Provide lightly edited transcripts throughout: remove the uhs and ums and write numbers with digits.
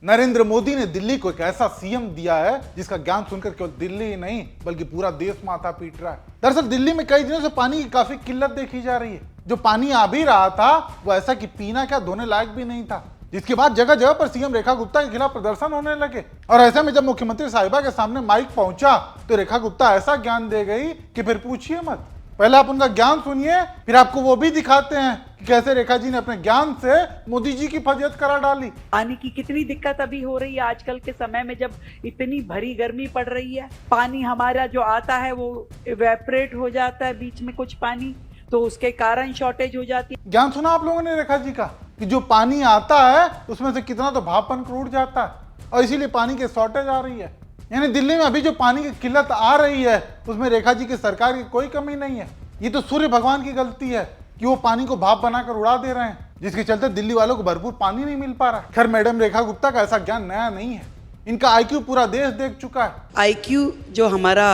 नरेंद्र मोदी ने दिल्ली को एक ऐसा सीएम दिया है जिसका ज्ञान सुनकर केवल दिल्ली ही नहीं बल्कि पूरा देश माथा पीट रहा है। दरअसल दिल्ली में कई दिनों से पानी की काफी किल्लत देखी जा रही है। जो पानी आ भी रहा था वो ऐसा कि पीना क्या धोने लायक भी नहीं था, जिसके बाद जगह जगह पर सीएम रेखा गुप्ता के खिलाफ प्रदर्शन होने लगे। और ऐसे में जब मुख्यमंत्री साहिबा के सामने माइक पहुंचा तो रेखा गुप्ता ऐसा ज्ञान दे गई कि फिर पूछिए मत। पहले आप उनका ज्ञान सुनिए, फिर आपको वो भी दिखाते हैं कि कैसे रेखा जी ने अपने ज्ञान से मोदी जी की फजीहत करा डाली। पानी की कितनी दिक्कत अभी हो रही है आजकल के समय में, जब इतनी भरी गर्मी पड़ रही है। पानी हमारा जो आता है वो इवेपोरेट हो जाता है बीच में कुछ पानी, तो उसके कारण शॉर्टेज हो जाती है। ज्ञान सुना आप लोगों ने रेखा जी का कि जो पानी आता है उसमें से कितना तो भाप बनकर उड़ जाता है और इसीलिए पानी की शॉर्टेज आ रही है। यानी दिल्ली में अभी जो पानी की किल्लत आ रही है उसमें रेखा जी की सरकार की कोई कमी नहीं है। ये तो सूर्य भगवान की गलती है कि वो पानी को भाप बनाकर उड़ा दे रहे हैं, जिसके चलते दिल्ली वालों को भरपूर पानी नहीं मिल पा रहा। खैर मैडम रेखा गुप्ता का ऐसा ज्ञान नया नहीं है, इनका आईक्यू पूरा देश देख चुका है। आईक्यू जो हमारा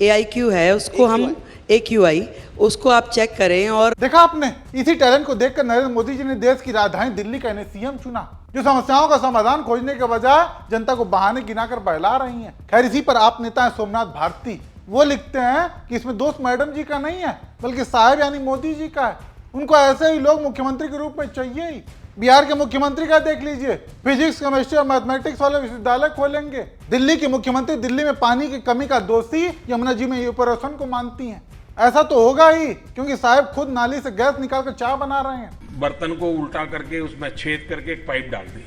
AIQ है उसको हम AQI उसको आप चेक करें। और देखा आपने, इसी टैलेंट को देखकर नरेंद्र मोदी जी ने देश की राजधानी दिल्ली का इन्हें सीएम चुना, जो समस्याओं का समाधान खोजने के बजाय जनता को बहाने गिनाकर बहला रही हैं। खैर इसी पर आप नेता है सोमनाथ भारती, वो लिखते हैं कि इसमें दोष मैडम जी का नहीं है बल्कि साहब यानी मोदी जी का है। उनको ऐसे ही लोग मुख्यमंत्री के रूप में चाहिए ही। बिहार के मुख्यमंत्री का देख लीजिए, फिजिक्स केमिस्ट्री और मैथमेटिक्स वाले विश्वविद्यालय खोलेंगे। दिल्ली के मुख्यमंत्री दिल्ली में पानी की कमी का दोषी यमुना जी में इवेपोरेशन को मानती हैं। ऐसा तो होगा ही क्योंकि साहब खुद नाली से गैस निकालकर चाय बना रहे हैं। बर्तन को उल्टा करके उसमें छेद करके एक पाइप डाल दी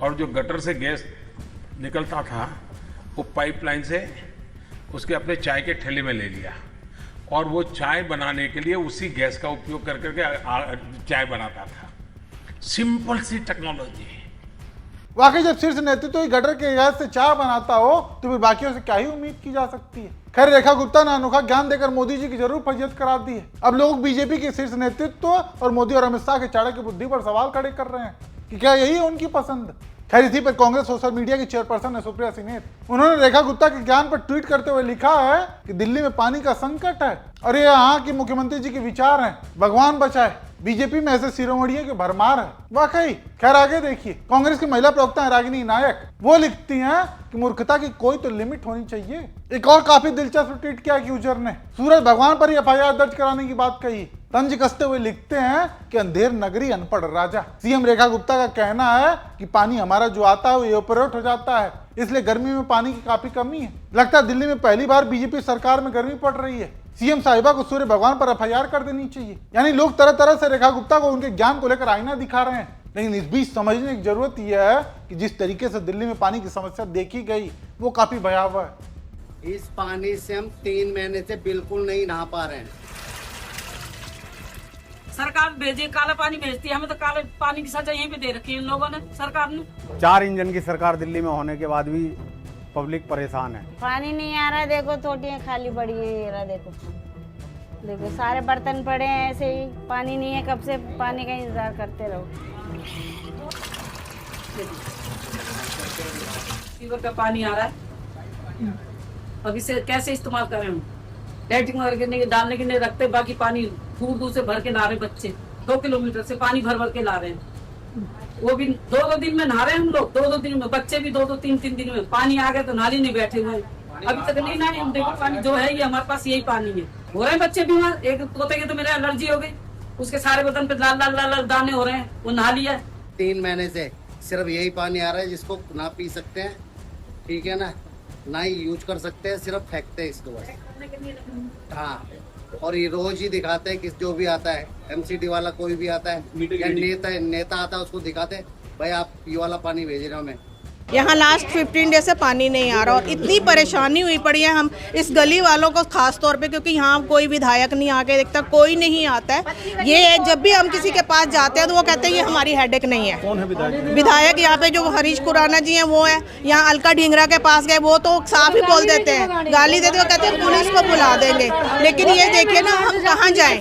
और जो गटर से गैस निकलता था वो पाइपलाइन से उसके अपने चाय के ठेले में ले लिया और वो चाय बनाने के लिए उसी गैस का उपयोग कर करके चाय बनाता था। सिंपल सी टेक्नोलॉजी। वाकई जब शीर्ष नेतृत्व ही गटर के गैस से चाय बनाता हो तो फिर बाकियों से क्या ही उम्मीद की जा सकती है। खैर रेखा गुप्ता ने अनोखा ज्ञान देकर मोदी जी की जरूर फजीहत करा दी है। अब लोग बीजेपी के शीर्ष नेतृत्व और मोदी और अमित शाह के चाणक्य बुद्धि पर सवाल खड़े कर रहे हैं कि क्या यही है उनकी पसंद। खैर इसी पर कांग्रेस सोशल मीडिया की चेयरपर्सन है सुप्रिया सिन्हा, उन्होंने रेखा गुप्ता के ज्ञान पर ट्वीट करते हुए लिखा है कि दिल्ली में पानी का संकट है और ये यहाँ के मुख्यमंत्री जी के विचार हैं, भगवान बचाए। बीजेपी में ऐसे शिरोमणियों की भरमार है वाकई। खैर आगे देखिए, कांग्रेस की महिला प्रवक्ता है रागिनी नायक, वो लिखती हैं कि मूर्खता की कोई तो लिमिट होनी चाहिए। एक और काफी दिलचस्प ट्वीट किया कि यूजर ने सूरज भगवान पर FIR दर्ज कराने की बात कही। तंज कसते हुए लिखते हैं कि अंधेर नगरी अनपढ़ राजा। सीएम रेखा गुप्ता का कहना है कि पानी हमारा जो आता है वो इवेपोरेट हो जाता है, इसलिए गर्मी में पानी की काफी कमी है। लगता है दिल्ली में पहली बार बीजेपी सरकार में गर्मी पड़ रही है। सीएम साहिबा को सूर्य भगवान पर FIR कर देनी चाहिए। यानी लोग तरह तरह से रेखा गुप्ता को उनके ज्ञान को लेकर आईना दिखा रहे हैं, लेकिन इस बीच समझने की जरूरत यह है कि जिस तरीके से दिल्ली में पानी की समस्या देखी गई वो काफी भयावह है। इस पानी से हम 3 महीने से बिल्कुल नहीं नहा पा रहे हैं। सरकार भेजे काला पानी भेजती है, हमें तो काले पानी की सजा यहीं पे दे रखी है इन लोगों ने, सरकार ने। 4 इंजन की सरकार दिल्ली में होने के बाद भी पब्लिक परेशान है। पानी नहीं आ रहा है, देखो टोटियां खाली पड़ी हैं, ये रहा देखो, देखो सारे बर्तन पड़े हैं ऐसे ही। पानी नहीं है, कब से पानी का इंतजार करते रहो। सीवर का पानी आ रहा है, अब इसे कैसे इस्तेमाल करें हम? लैट्रिन वगैरह डालने के लिए रखते, बाकी पानी दूर दूर से भर के ला रहे बच्चे, 2 किलोमीटर से पानी भर भर के ला रहे हैं। वो भी 2-2 दिन में नहा रहे हैं हम लोग, 2-2 दिन में, बच्चे भी 2-2 3-3 दिन में। पानी आ गया तो नाली नहीं बैठे हुए, अभी तक नहीं नहाए हम। देखो पानी जो है ये हमारे पास यही पानी है। हो रहे हैं बच्चे बीमार, एक पोते के तो मेरे एलर्जी हो गई, उसके सारे बदन पे लाल लाल लाल दाने हो रहे हैं, वो नहा लिया। 3 महीने से सिर्फ यही पानी आ रहा है जिसको ना पी सकते हैं, ठीक है ना, ना ही यूज कर सकते हैं, सिर्फ फेंकते हैं इसको बस। हाँ, और ये रोज ही दिखाते हैं कि जो भी आता है MCD वाला कोई भी आता है या नेता आता है उसको दिखाते हैं, भाई आप ये वाला पानी भेज रहे हो हमें। यहाँ लास्ट 15 डेज से पानी नहीं आ रहा और इतनी परेशानी हुई पड़ी है हम इस गली वालों को खास तौर पे, क्योंकि यहाँ कोई विधायक नहीं आके देखता, कोई नहीं आता है। ये है जब भी हम किसी के पास जाते हैं तो वो कहते हैं ये हमारी हेडेक नहीं है। कौन है विधायक? विधायक यहाँ पे जो हरीश खुराना जी हैं वो है। यहाँ अलका ढींगरा के पास गए, वो तो साफ ही बोल देते हैं, गाली देते, वो कहते हैं पुलिस को बुला देंगे। लेकिन ये देखिए ना, हम कहाँ जाएं?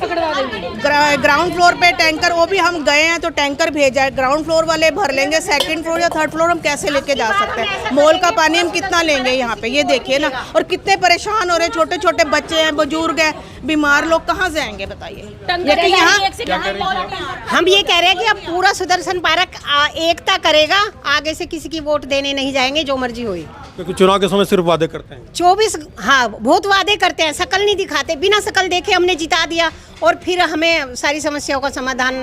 ग्राउंड फ्लोर पे टैंकर, वो भी हम गए हैं तो टैंकर भेजा है, ग्राउंड फ्लोर वाले भर लेंगे, सेकंड फ्लोर या थर्ड फ्लोर हम कैसे लेके जा सकते हैं? मॉल का पानी हम कितना लेंगे यहाँ पे, ये देखिए ना। और कितने परेशान हो रहे हैं, छोटे छोटे बच्चे हैं, बुजुर्ग हैं, बीमार लोग कहाँ जाएंगे बताइए? लेकिन यहाँ हम ये कह रहे हैं कि अब पूरा सुदर्शन पार्क एकता करेगा, आगे से किसी की वोट देने नहीं जाएंगे, जो मर्जी होए। क्योंकि चुनाव के समय सिर्फ वादे करते हैं। 24 हाँ बहुत वादे करते हैं, शकल नहीं दिखाते, बिना शकल देखे हमने जिता दिया और फिर हमें सारी समस्याओं का समाधान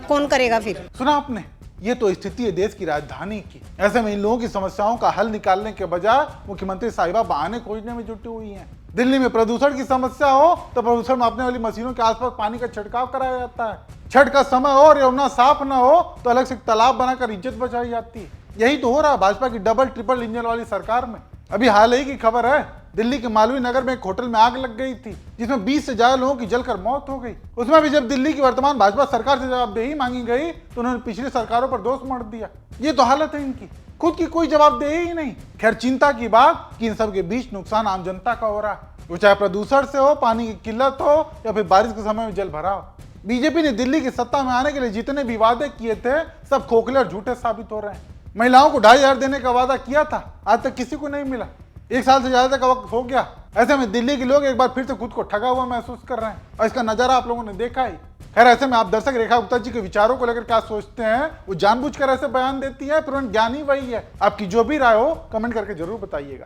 कौन करेगा फिर? सुना आपने, ये तो स्थिति है देश की राजधानी की। ऐसे में इन लोगों की समस्याओं का हल निकालने के बजाय मुख्यमंत्री साहिबा बहाने खोजने में जुटी हुई हैं। दिल्ली में प्रदूषण की समस्या हो तो प्रदूषण मापने वाली मशीनों के आसपास पानी का छिड़काव कराया जाता है। छठ का समय हो और यमुना साफ न हो तो अलग से तालाब बनाकर इज्जत बचाई जाती है। यही तो हो रहा है भाजपा की डबल ट्रिपल इंजन वाली सरकार में। अभी हाल ही की खबर है, दिल्ली के मालवीय नगर में एक होटल में आग लग गई थी जिसमें 20 से ज्यादा लोगों की जलकर मौत हो गई। उसमें भी जब दिल्ली की वर्तमान भाजपा सरकार से जवाबदेही मांगी गई तो उन्होंने पिछली सरकारों पर दोष मढ़ दिया। ये तो हालत है इनकी, खुद की कोई जवाबदेही ही नहीं। खैर चिंता की बात कि इन सब के बीच नुकसान आम जनता का हो रहा है, वो चाहे प्रदूषण से हो, पानी की किल्लत हो या फिर बारिश के समय में जल भराव। बीजेपी ने दिल्ली की सत्ता में आने के लिए जितने भी वादे किए थे सब खोखले और झूठे साबित हो रहे हैं। महिलाओं को 2500 देने का वादा किया था, आज तक किसी को नहीं मिला। 1 साल से ज्यादा का वक्त हो गया। ऐसे में दिल्ली के लोग एक बार फिर से खुद को ठगा हुआ महसूस कर रहे हैं और इसका नजारा आप लोगों ने देखा ही। खैर ऐसे में आप दर्शक रेखा गुप्ता जी के विचारों को लेकर क्या सोचते हैं? वो जानबूझकर ऐसे बयान देती है, फिर ज्ञानी वही है। आपकी जो भी राय हो कमेंट करके जरूर बताइएगा।